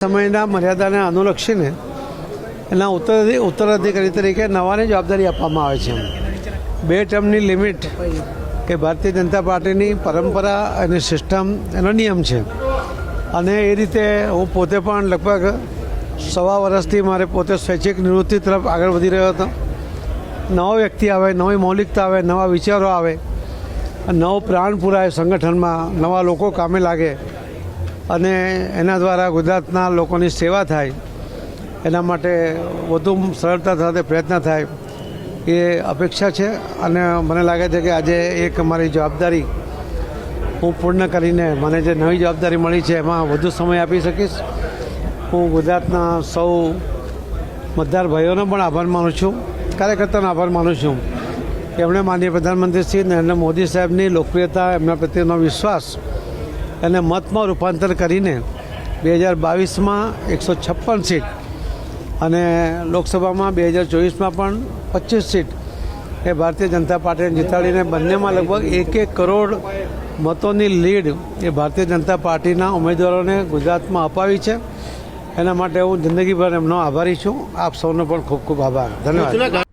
સમયના મર્યાદાને અનુલક્ષીને એના ઉત્તરાધિકારી તરીકે નવાને જવાબદારી આપવામાં આવે છે. 2 ટર્મની લિમિટ એ ભારતીય જનતા પાર્ટીની પરંપરા અને સિસ્ટમ એનો નિયમ છે અને એ રીતે હું પોતે પણ લગભગ 1.25 વર્ષથી મારે પોતે સ્વૈચ્છિક નિવૃત્તિ તરફ આગળ વધી રહ્યો હતો. નવો વ્યક્તિ આવે, નવી મૌલિકતા આવે, નવા વિચારો આવે, નવો પ્રાણ પૂરાય સંગઠનમાં, નવા લોકો કામે લાગે અને એના દ્વારા ગુજરાતના લોકોની સેવા થાય, એના માટે વધુ સરળતા સાથે પ્રયત્ન થાય એ અપેક્ષા છે. અને મને લાગે છે કે આજે એક મારી જવાબદારી હું પૂર્ણ કરીને મને જે નવી જવાબદારી મળી છે એમાં વધુ સમય આપી શકીશ. હું ગુજરાતના સૌ મતદાર ભાઈઓનો પણ આભાર માનું છું, કાર્યકર્તાનો આભાર માનું છું. એમણે માનનીય પ્રધાનમંત્રી શ્રી નરેન્દ્ર મોદી સાહેબની લોકપ્રિયતા, એમના પ્રત્યેનો વિશ્વાસ એને મતમાં રૂપાંતર કરીને 2022માં 156 સીટ અને લોકસભામાં 2024માં પણ 25 સીટ એ ભારતીય જનતા પાર્ટીને જીતાડીને બંનેમાં લગભગ 1 કરોડ મતોની લીડ એ ભારતીય જનતા પાર્ટીના ઉમેદવારોને ગુજરાતમાં અપાવી છે. એના માટે હું જિંદગીભર એમનો આભારી છું. આપ સૌનો પણ ખૂબ ખૂબ આભાર. ધન્યવાદ.